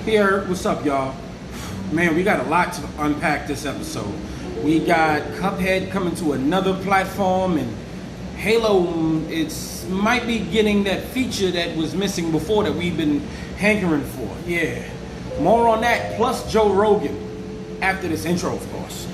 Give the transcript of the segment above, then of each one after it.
Here, what's up, y'all? Man, we got a lot to unpack this episode. We got Cuphead coming to another platform, and Halo might be getting that feature that was missing before that we've been hankering for. Yeah, more on that, plus Joe Rogan after this intro, of course.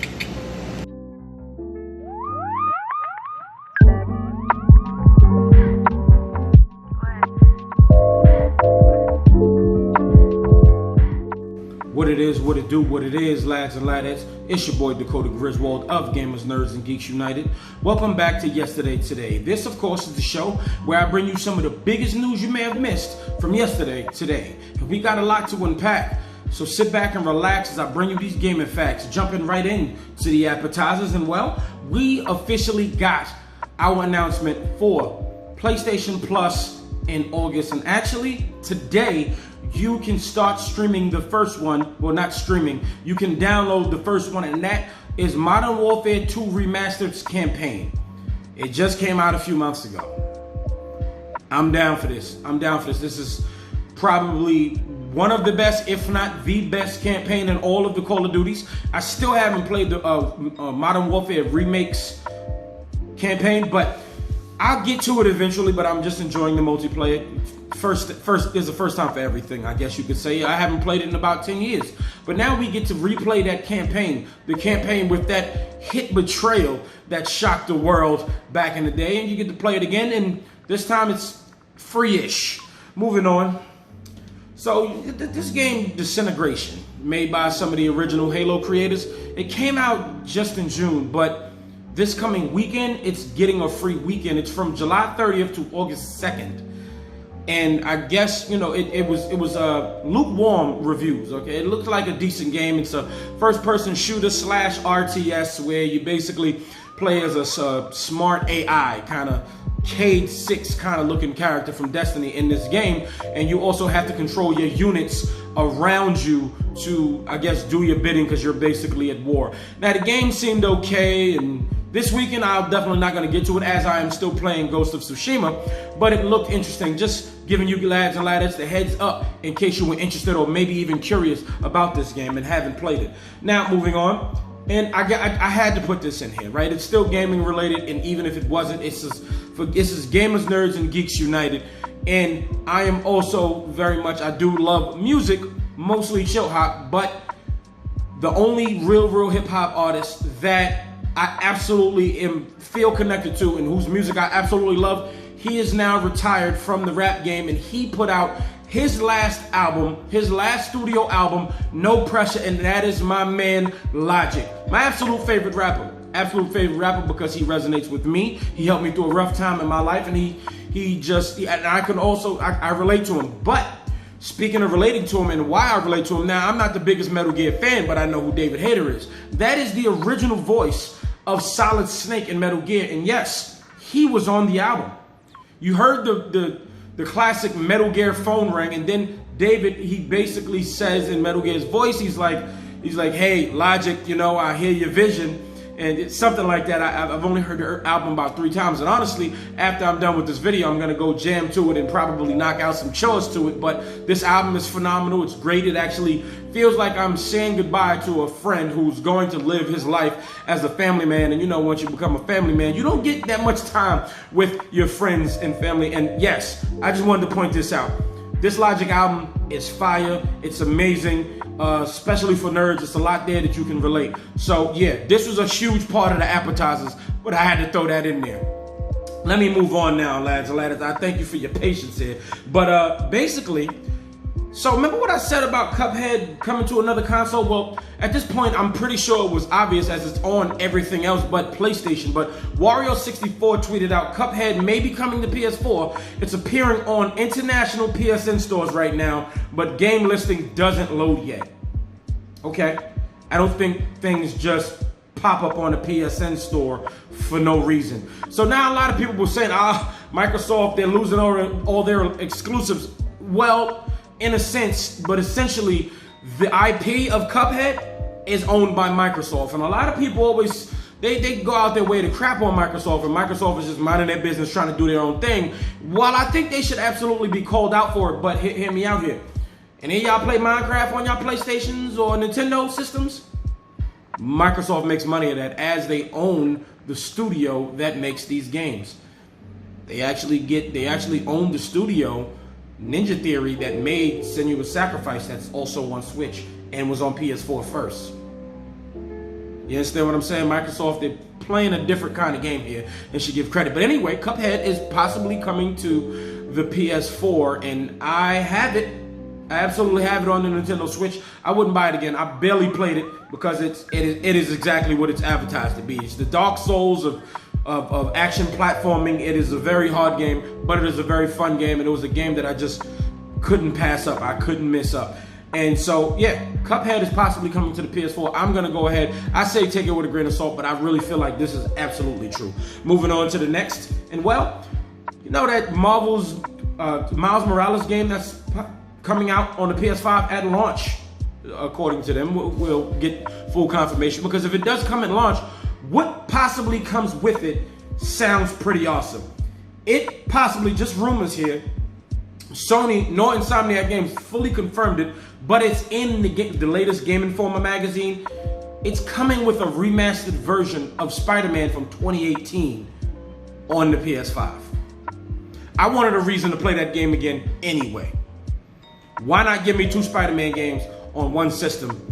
What it is, what it do, what it is, lads and ladettes. It's your boy Dakota Griswold of Gamers, Nerds, and Geeks United. Welcome back to Yesterday Today. This, of course, is the show where I bring you some of the biggest news you may have missed from yesterday today. And we got a lot to unpack, so sit back and relax as I bring you these gaming facts, jumping right in to the appetizers. And well, we officially got our announcement for PlayStation Plus in August. And actually, today, you can start streaming the first one. Well, not streaming. You can download the first one, and that is Modern Warfare 2 Remastered's campaign. It just came out a few months ago. I'm down for this. This is probably one of the best, if not the best campaign in all of the Call of Duties. I still haven't played the Modern Warfare Remakes campaign, but I'll get to it eventually, but I'm just enjoying the multiplayer. First, there's a first time for everything, I guess you could say. I haven't played it in about 10 years. But now we get to replay that campaign. The campaign with that hit betrayal that shocked the world back in the day. And you get to play it again, and this time it's free-ish. Moving on. So, this game, Disintegration, made by some of the original Halo creators, it came out just in June, but this coming weekend, it's getting a free weekend. It's from July 30th to August 2nd. And I guess, you know, it was lukewarm reviews, okay? It looked like a decent game. It's a first-person shooter / RTS where you basically play as a smart AI, kind of Cade 6 kind of looking character from Destiny in this game. And you also have to control your units around you to, I guess, do your bidding because you're basically at war. Now, the game seemed okay, and this weekend, I'm definitely not going to get to it as I am still playing Ghost of Tsushima, but it looked interesting. Just giving you lads and ladettes the heads up in case you were interested or maybe even curious about this game and haven't played it. Now, moving on, and I had to put this in here, right? It's still gaming related, and even if it wasn't, this is Gamers, Nerds, and Geeks United. And I am also very much, I do love music, mostly chill hop, but the only real hip hop artist that I absolutely feel connected to and whose music I absolutely love, he is now retired from the rap game, and he put out his last album, his last studio album, No Pressure, and that is my man Logic. My absolute favorite rapper because he resonates with me. He helped me through a rough time in my life, and I relate to him. But speaking of relating to him and why I relate to him, now I'm not the biggest Metal Gear fan, but I know who David Hayter is. That is the original voice of Solid Snake in Metal Gear, and yes, he was on the album. You heard the classic Metal Gear phone ring, and then David, he basically says in Metal Gear's voice, he's like, hey, Logic, you know, I hear your vision. And it's something like that. I've only heard the album about 3 times. And honestly, after I'm done with this video, I'm going to go jam to it and probably knock out some chores to it. But this album is phenomenal. It's great. It actually feels like I'm saying goodbye to a friend who's going to live his life as a family man. And you know, once you become a family man, you don't get that much time with your friends and family. And yes, I just wanted to point this out. This Logic album is fire. It's amazing, especially for nerds. It's a lot there that you can relate. So yeah, this was a huge part of the appetizers, but I had to throw that in there. Let me move on now, lads and ladettes. I thank you for your patience here. But basically, so remember what I said about Cuphead coming to another console? Well, at this point, I'm pretty sure it was obvious as it's on everything else but PlayStation. But Wario64 tweeted out, Cuphead may be coming to PS4. It's appearing on international PSN stores right now, but game listing doesn't load yet. Okay, I don't think things just pop up on a PSN store for no reason. So now a lot of people were saying, Microsoft, they're losing all their exclusives. Well, in a sense, but essentially the IP of Cuphead is owned by Microsoft. And a lot of people always, they go out their way to crap on Microsoft, and Microsoft is just minding their business trying to do their own thing. While I think they should absolutely be called out for it, but hear me out here. Any of y'all play Minecraft on y'all PlayStations or Nintendo systems? Microsoft makes money of that as they own the studio that makes these games. They actually own the studio, Ninja Theory, that made Senua's Sacrifice, that's also on Switch and was on PS4 first. You understand what I'm saying? Microsoft, they're playing a different kind of game here and should give credit. But anyway, Cuphead is possibly coming to the PS4, and I have it. I absolutely have it on the Nintendo Switch. I wouldn't buy it again. I barely played it because it is exactly what it's advertised to be. It's the Dark Souls of action platforming. It is a very hard game, but it is a very fun game, and it was a game that I just couldn't pass up. I couldn't miss up. And so, yeah, Cuphead is possibly coming to the PS4. I'm going to go ahead. I say take it with a grain of salt, but I really feel like this is absolutely true. Moving on to the next. And, well, you know that Marvel's Miles Morales game that's coming out on the PS5 at launch, according to them. We'll get full confirmation, because if it does come at launch, what possibly comes with it sounds pretty awesome. It possibly, just rumors here, Sony nor Insomniac Games fully confirmed it, but it's in the latest Game Informer magazine. It's coming with a remastered version of Spider-Man from 2018 on the PS5. I wanted a reason to play that game again anyway. Why not give me 2 Spider-Man games on one system?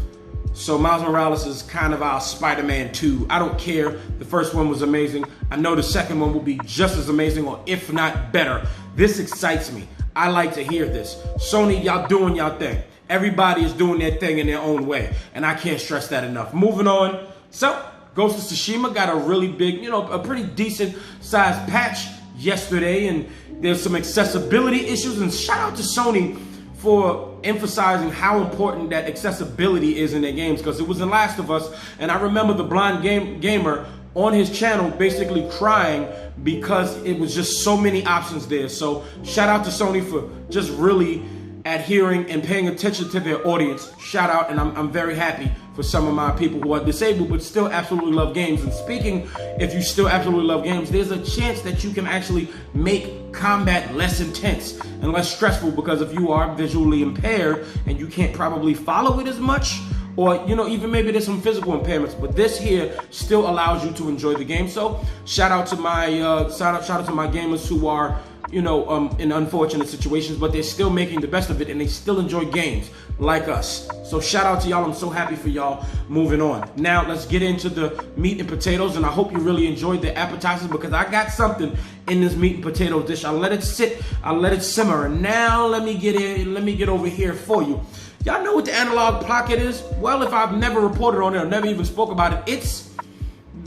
So Miles Morales is kind of our Spider-Man 2. I don't care. The first one was amazing. I know the second one will be just as amazing, or if not better. This excites me. I like to hear this. Sony, y'all doing y'all thing. Everybody is doing their thing in their own way, and I can't stress that enough. Moving on. So, Ghost of Tsushima got a really big, a pretty decent sized patch yesterday, and there's some accessibility issues, and shout out to Sony for emphasizing how important that accessibility is in their games, because it was in Last of Us, and I remember the blind gamer on his channel basically crying because it was just so many options there. So shout out to Sony for just really adhering and paying attention to their audience. Shout out, and I'm very happy for some of my people who are disabled but still absolutely love games. And speaking, if you still absolutely love games, there's a chance that you can actually make combat less intense and less stressful, because if you are visually impaired and you can't probably follow it as much, or even maybe there's some physical impairments, but this here still allows you to enjoy the game. So shout out to my shout out to my gamers who are in unfortunate situations, but they're still making the best of it and they still enjoy games like us. So shout out to y'all. I'm so happy for y'all. Moving on. Now let's get into the meat and potatoes, and I hope you really enjoyed the appetizers, because I got something in this meat and potato dish. I'll let it sit, I'll let it simmer, and now let me get over here for you. Y'all know what the analog pocket is? Well, if I've never reported on it or never even spoke about it, it's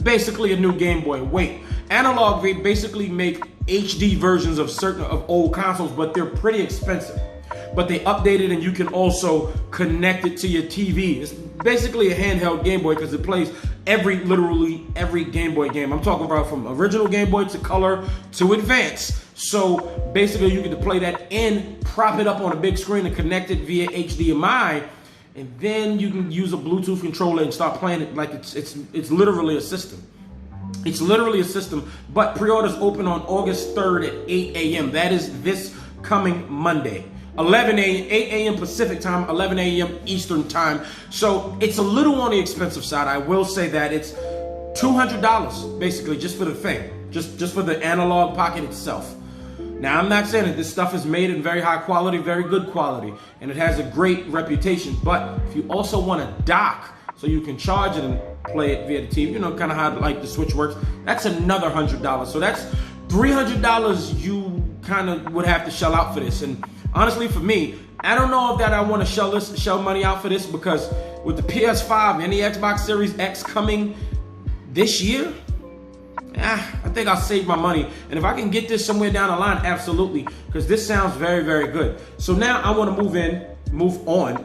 basically a new Game Boy. Wait, Analog, they basically make HD versions of certain old consoles, but they're pretty expensive. But they update it, and you can also connect it to your TV. It's basically a handheld Game Boy because it plays literally every Game Boy game. I'm talking about from original Game Boy to color to advance. So basically you get to play that and prop it up on a big screen and connect it via HDMI, and then you can use a Bluetooth controller and start playing it like it's literally a system. It's literally a system, but pre-orders open on August 3rd at 8 a.m. That is this coming Monday. 8 a.m. Pacific time, 11 a.m. Eastern time. So it's a little on the expensive side. I will say that it's $200 basically just for the thing, just for the analog pocket itself. Now, I'm not saying that this stuff is made in very high quality, very good quality, and it has a great reputation. But if you also want a dock so you can charge it and play it via the TV, kind of how like the Switch works, that's another $100. So that's $300 you kind of would have to shell out for this. And honestly, for me, I don't know if that I want to shell money out for this, because with the PS5 and the Xbox Series X coming this year, I think I'll save my money. And if I can get this somewhere down the line, absolutely, because this sounds very, very good. So now I want to move on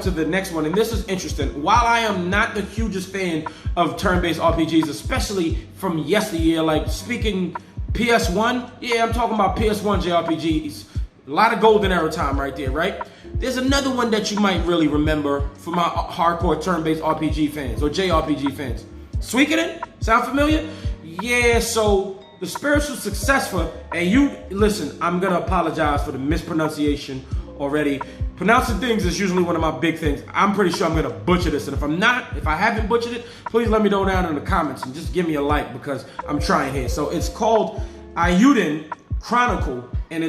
to the next one. And this is interesting. While I am not the hugest fan of turn-based RPGs, especially from yesteryear, like speaking PS1, yeah, I'm talking about PS1 JRPGs. A lot of golden era time right there, right? There's another one that you might really remember for my hardcore turn-based RPG fans or JRPG fans. Suikoden? Sound familiar? Yeah, so the spiritual successor, and you, listen, I'm gonna apologize for the mispronunciation already. Pronouncing things is usually one of my big things. I'm pretty sure I'm gonna butcher this, and if I haven't butchered it, please let me know down in the comments and just give me a like because I'm trying here. So it's called Ayuden Chronicle, and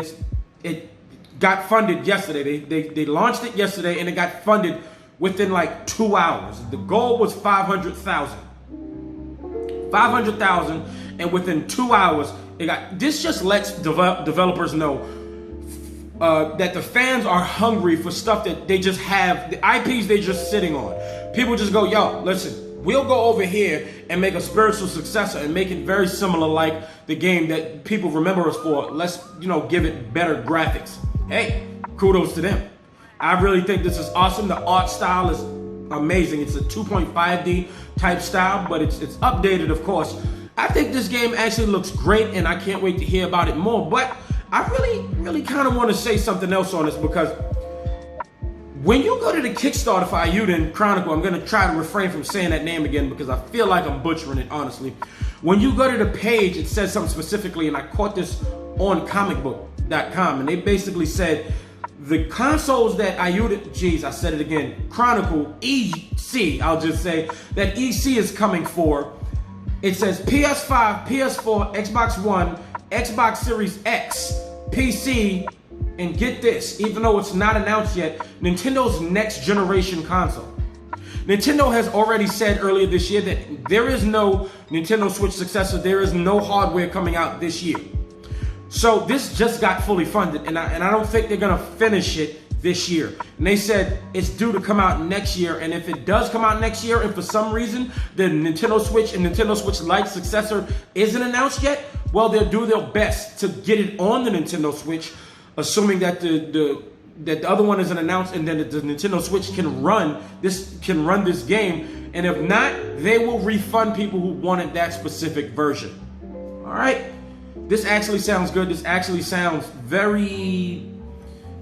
it got funded yesterday. They launched it yesterday, and it got funded within like 2 hours. The goal was 500,000. 500,000, and within 2 hours, it got. This just lets developers know that the fans are hungry for stuff that they just have, the IPs they're just sitting on. People just go, yo, listen, we'll go over here and make a spiritual successor and make it very similar like the game that people remember us for. Let's, give it better graphics. Hey, kudos to them. I really think this is awesome. The art style is amazing. It's a 2.5D type style, but it's updated, of course. I think this game actually looks great, and I can't wait to hear about it more. But I really kind of want to say something else on this, because when you go to the Kickstarter for Ayuden Chronicle, I'm going to try to refrain from saying that name again because I feel like I'm butchering it, honestly. When you go to the page, it says something specifically, and I caught this on comicbook.com, and they basically said the consoles that Ayuden, I said it again, Chronicle, EC, I'll just say, that EC is coming for, it says PS5, PS4, Xbox One, Xbox Series X, PC, and get this, even though it's not announced yet, Nintendo's next generation console. Nintendo has already said earlier this year that there is no Nintendo Switch successor, there is no hardware coming out this year. So this just got fully funded, and I don't think they're gonna finish it this year. And they said it's due to come out next year, and if it does come out next year, and for some reason the Nintendo Switch and Nintendo Switch Lite successor isn't announced yet, well, they'll do their best to get it on the Nintendo Switch, assuming that the other one isn't announced, and then the Nintendo Switch can run this game. And if not, they will refund people who wanted that specific version. All right, this actually sounds good. This actually sounds very,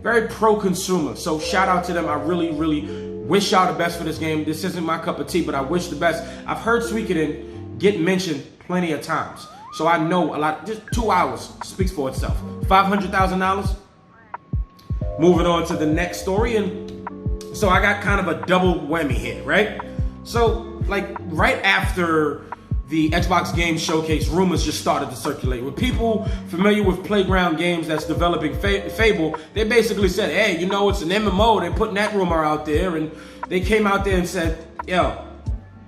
very pro-consumer. So shout out to them. I really wish y'all the best for this game. This isn't my cup of tea, but I wish the best. I've heard Suikoden get mentioned plenty of times, so I know a lot. Just 2 hours speaks for itself. $500,000. Moving on to the next story, and so I got kind of a double whammy here, right? So, like, right after the Xbox Game Showcase, rumors just started to circulate. With people familiar with Playground Games that's developing Fable, they basically said, hey, it's an MMO. They're putting that rumor out there, and they came out there and said, yo,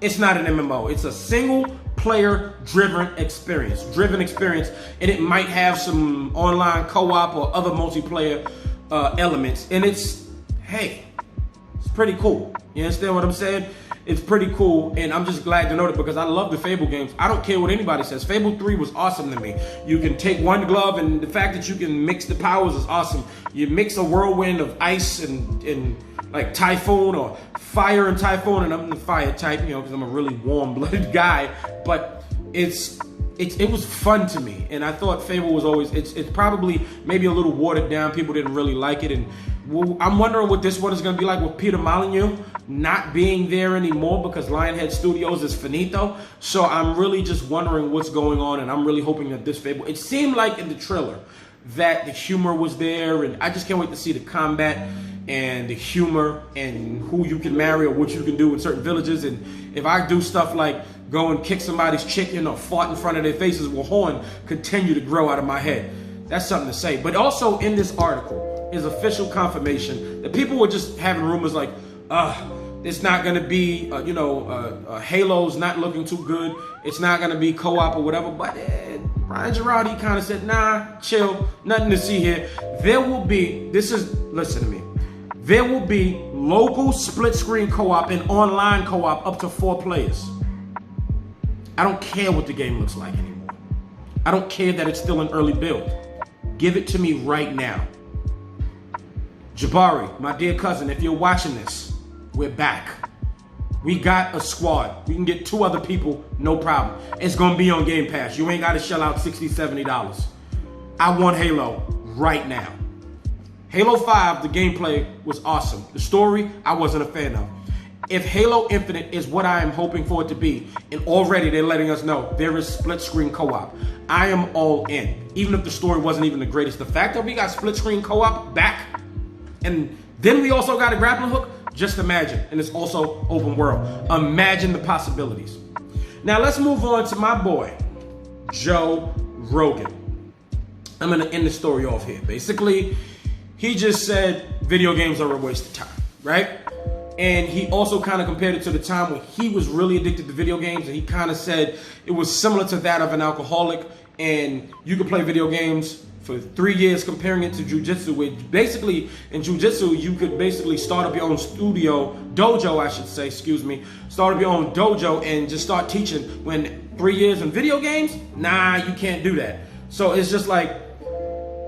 it's not an MMO. It's a single player driven experience, and it might have some online co-op or other multiplayer elements, and it's pretty cool. You understand what I'm saying? It's pretty cool, and I'm just glad to know that because I love the Fable games. I don't care what anybody says. Fable 3 was awesome to me. You can take one glove, and the fact that you can mix the powers is awesome. You mix a whirlwind of ice and like Typhoon, or fire and Typhoon, and I'm the fire type, because I'm a really warm-blooded guy, but it was fun to me, and I thought Fable was always, it's probably maybe a little watered down. People didn't really like it, and I'm wondering what this one is going to be like with Peter Molyneux not being there anymore because Lionhead Studios is finito. So I'm really just wondering what's going on, and I'm really hoping that this Fable, it seemed like in the trailer that the humor was there, and I just can't wait to see the combat and the humor and who you can marry or what you can do in certain villages. And if I do stuff like go and kick somebody's chicken or fart in front of their faces with horn continue to grow out of my head, that's something to say. But also in this article is official confirmation that people were just having rumors like, it's not going to be, Halo's not looking too good. It's not going to be co-op or whatever. But Ryan Girardi kind of said, nah, chill, nothing to see here. There will be, listen to me. There will be local split screen co-op and online co-op up to 4 players. I don't care what the game looks like anymore. I don't care that it's still an early build. Give it to me right now. Jabari, my dear cousin, if you're watching this, we're back. We got a squad. We can get 2 other people, no problem. It's gonna be on Game Pass. You ain't gotta shell out $60, $70. I want Halo right now. Halo 5, the gameplay was awesome. The story, I wasn't a fan of. If Halo Infinite is what I am hoping for it to be, and already they're letting us know there is split screen co-op, I am all in. Even if the story wasn't even the greatest. The fact that we got split screen co-op back, And then we also got a grappling hook. Just imagine. And it's also open world. Imagine the possibilities. Now let's move on to my boy, Joe Rogan. I'm going to end the story off here. Basically, he just said video games are a waste of time, right? And he also kind of compared it to the time when he was really addicted to video games. And he kind of said it was similar to that of an alcoholic. And you could play video games for 3 years, comparing it to jiu-jitsu, where basically in jiu-jitsu, you could basically start up your own dojo, I should say, start up your own dojo and just start teaching. When 3 years in video games, nah, you can't do that. So it's just like,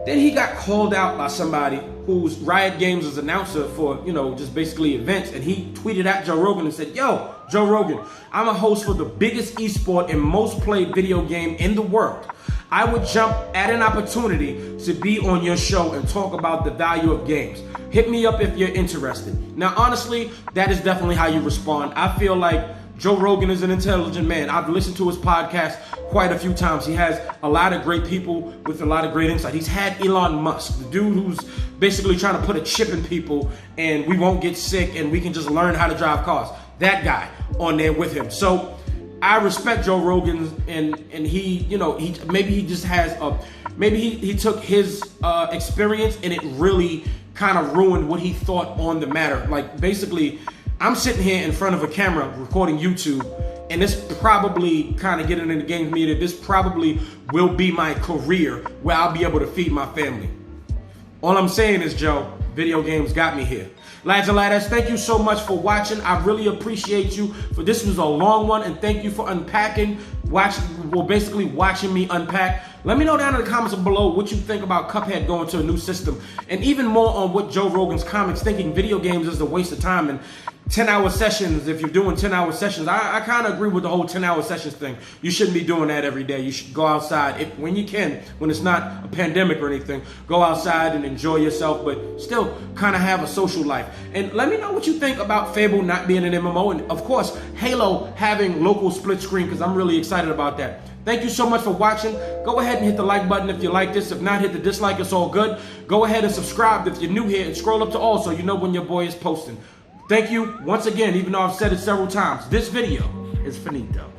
then he got called out by somebody who's Riot Games' announcer for, just basically events. And he tweeted at Joe Rogan and said, yo, Joe Rogan, I'm a host for the biggest esport and most played video game in the world. I would jump at an opportunity to be on your show and talk about the value of games. Hit me up if you're interested. Now, honestly, that is definitely how you respond. I feel like Joe Rogan is an intelligent man. I've listened to his podcast quite a few times. He has a lot of great people with a lot of great insight. He's had Elon Musk, the dude who's basically trying to put a chip in people and we won't get sick and we can just learn how to drive cars. That guy on there with him. So I respect Joe Rogan, and he, maybe he just has maybe he took his experience and it really kind of ruined what he thought on the matter. Like basically, I'm sitting here in front of a camera recording YouTube, and this probably kind of getting in the games media. This probably will be my career where I'll be able to feed my family. All I'm saying is, Joe, video games got me here. Lads and lads, thank you so much for watching. I really appreciate you. This was a long one, and thank you for unpacking, basically watching me unpack. Let me know down in the comments below what you think about Cuphead going to a new system, and even more on what Joe Rogan's comments thinking video games is a waste of time and 10-hour sessions. If you're doing 10-hour sessions, I kind of agree with the whole 10-hour sessions thing. You shouldn't be doing that every day. You should go outside when you can, when it's not a pandemic or anything. Go outside and enjoy yourself, but still kind of have a social life. And let me know what you think about Fable not being an MMO, and of course Halo having local split screen, because I'm really excited about that. Thank you so much for watching. Go ahead and hit the like button if you like this. If not, hit the dislike. It's all good. Go ahead and subscribe if you're new here, and scroll up to all so you know when your boy is posting. Thank you once again, even though I've said it several times. This video is finito.